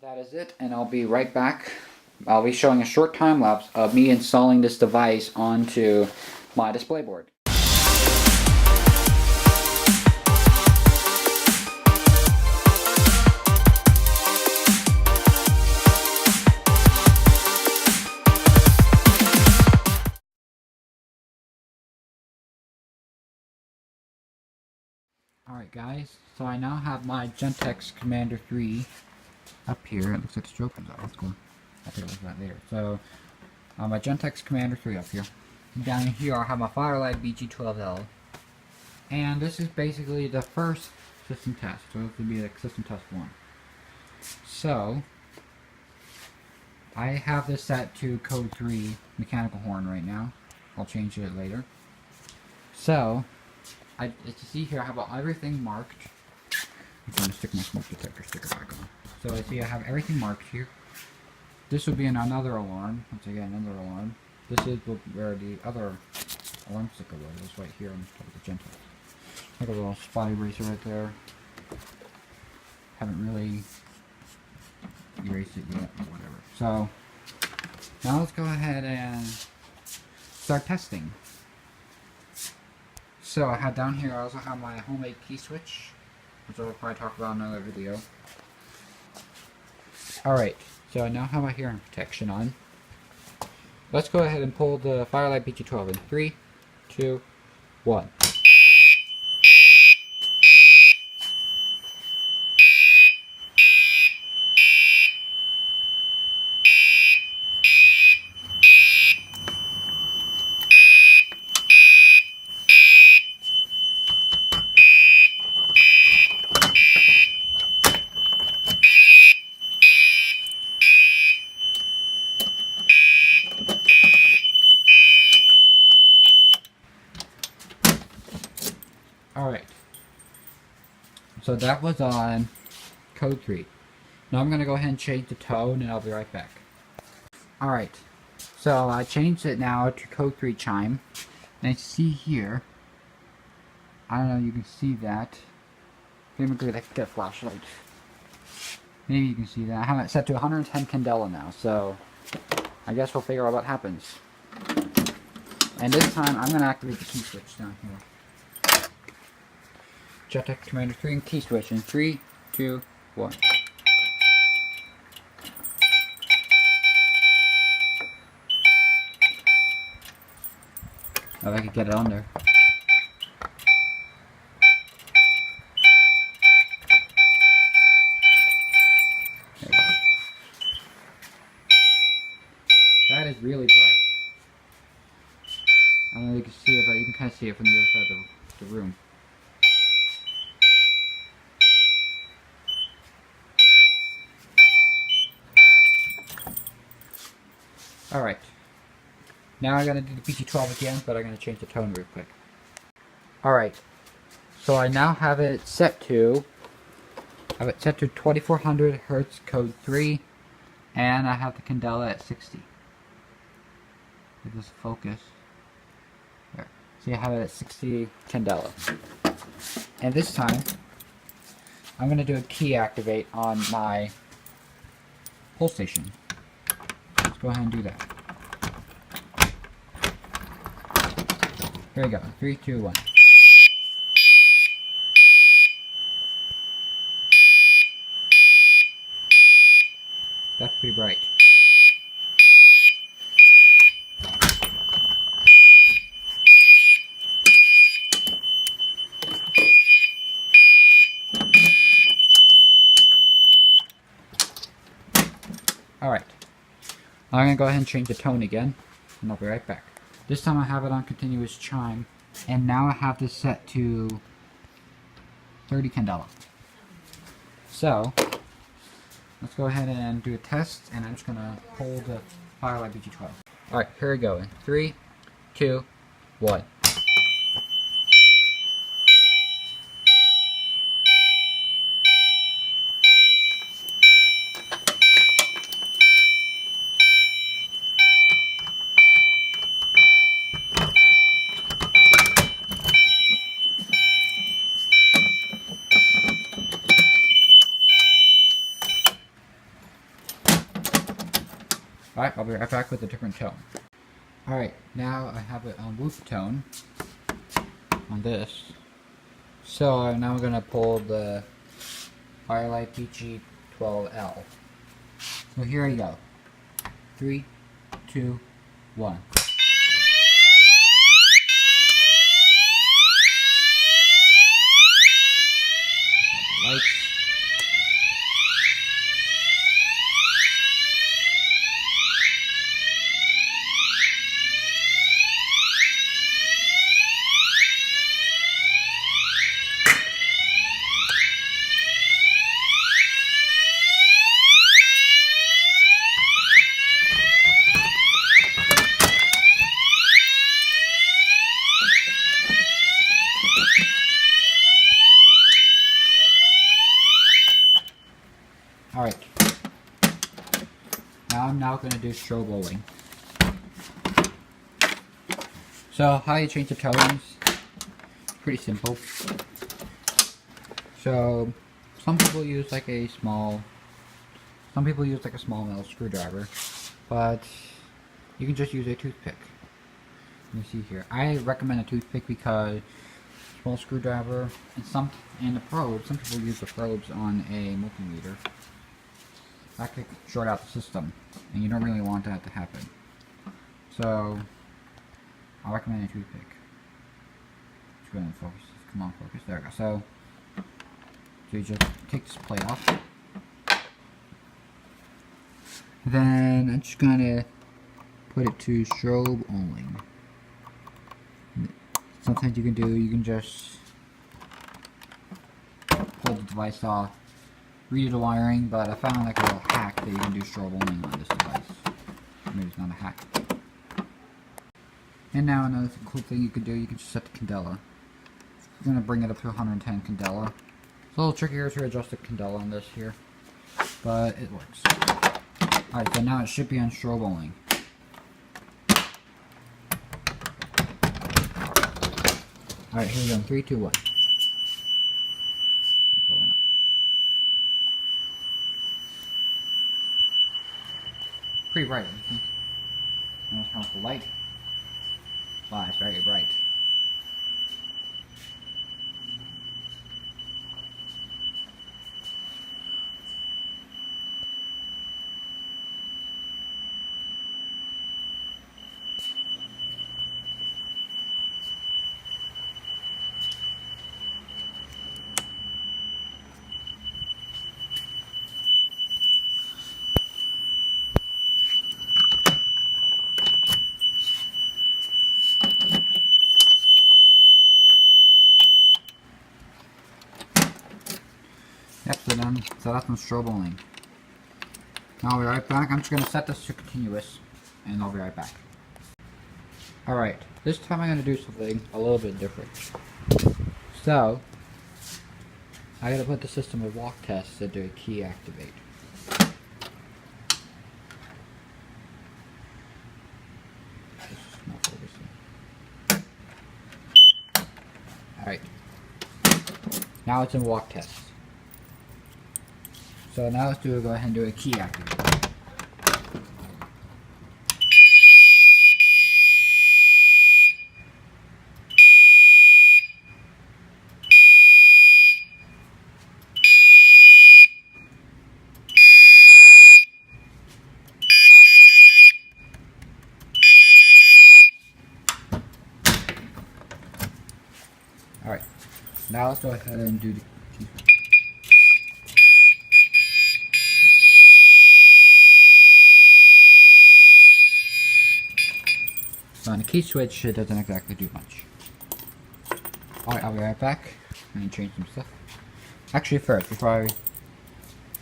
that is it, and I'll be right back. I'll be showing a short time lapse of me installing this device onto my display board. Alright guys, so I now have my Gentex Commander 3 up here. It looks like the stroke comes out. Let's go. I'll take a look at that later. So, my Gentex Commander 3 up here. Down here I have my Firelight BG12L. And this is basically the first system test. So this would be like system test 1. So, I have this set to code 3 mechanical horn right now. I'll change it later. So, as you see here, I have everything marked. I'm trying to stick my smoke detector sticker back on. So I see I have everything marked here. This would be another alarm. Once again, another alarm. This is where the other alarm sticker was. It's right here on top of the Gentex. Like a little spot eraser right there. Haven't really erased it yet, or whatever. So now let's go ahead and start testing. So I have down here, I also have my homemade key switch, which I'll probably talk about in another video. Alright, so I now have my hearing protection on. Let's go ahead and pull the Firelight BG12 in 3, 2, 1. Alright, so that was on code 3. Now I'm going to go ahead and change the tone and I'll be right back. Alright, so I changed it now to code 3 chime. And you see here, I don't know if you can see that. Maybe I could get a flashlight. Maybe you can see that. I have it set to 110 candela now, so I guess we'll figure out what happens. And this time I'm going to activate the key switch down here. Gentex Commander 3 and key switch in 3, 2, 1. Oh, I could get it on there. There we go. That is really bright. I don't know if you can see it, but you can kind of see it from the other side of the room. Alright, now I'm going to do the BG12 again, but I'm going to change the tone real quick. Alright, so I now have it set to 2400 Hertz code 3, and I have the candela at 60. Let this focus. There. See, I have it at 60 candela. And this time, I'm going to do a key activate on my pull station. Let's go ahead and do that. Here we go. 3, 2, 1. That's pretty bright. Alright. I'm going to go ahead and change the tone again, and I'll be right back. This time I have it on continuous chime, and now I have this set to 30 candela. So, let's go ahead and do a test, and I'm just going to pull the Firelight BG12. Alright, here we go. In 3, 2, 1. Alright, I'll be right back with a different tone. Alright, now I have it on whoop tone on this. So now I'm going to pull the Firelight PG12L. So here we go. 3, 2, 1. Lights. Alright, now I'm going to do stroboing. So how you change the tones, pretty simple. So some people use like a small metal screwdriver, but you can just use a toothpick. Let me see here. I recommend a toothpick because small screwdriver some people use the probes on a multimeter. That could short out the system, and you don't really want that to happen. So, I recommend a toothpick. Just go ahead and focus. Come on, focus. There we go. So you just take this plate off. Then I'm just gonna put it to strobe only. Sometimes you can just pull the device off. Read the wiring, but I found like a little hack that you can do strobe only on this device. Maybe it's not a hack. And now another cool thing you can do, you can just set the candela. I'm going to bring it up to 110 candela. It's a little trickier to adjust the candela on this here, but it works. Alright, so now it should be on strobe only. Alright, here we go. 3, 2, 1. Pretty bright, I think. I'm going to turn off the light. Wow, it's very bright. Yep, so that's on strobe only. Now I'll be right back. I'm just going to set this to continuous, and I'll be right back. Alright, this time I'm going to do something a little bit different. So, I got to put the system of walk tests into a key activate. Alright, now it's in walk test. So now let's go ahead and do a key activate. Alright, now let's go ahead and do the key switch. So on the key switch, it doesn't exactly do much. Alright, I'll be right back. I'm going to change some stuff. Actually, first, before I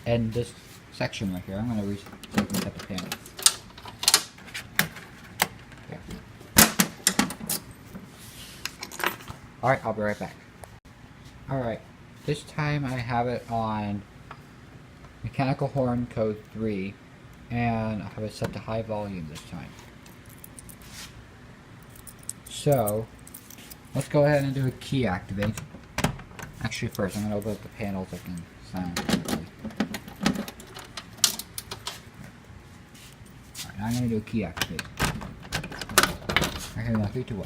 end this section right here, I'm going to reset the panel. Yeah. Alright, I'll be right back. Alright, this time I have it on mechanical horn code 3, and I have it set to high volume this time. So, let's go ahead and do a key activate. Actually, first, I'm going to open up the panels so I can sound correctly. Alright, I'm gonna do a key activate. Okay, now 3, 2, 1.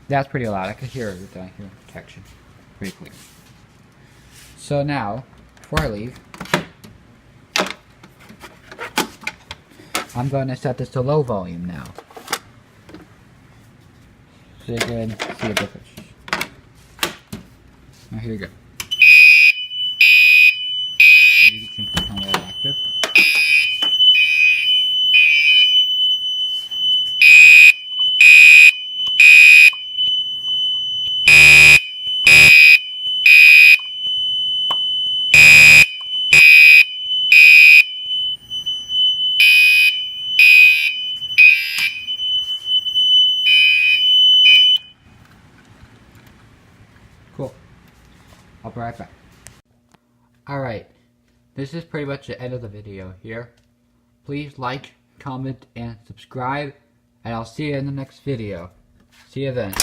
That's pretty loud. I could hear it down here. Protection. Pretty clear. So now, before I leave, I'm going to set this to low volume now. So you can see a difference. Now here you go. You can become a little active. Cool. I'll be right back. Alright, this is pretty much the end of the video here. Please like, comment, and subscribe, and I'll see you in the next video. See you then.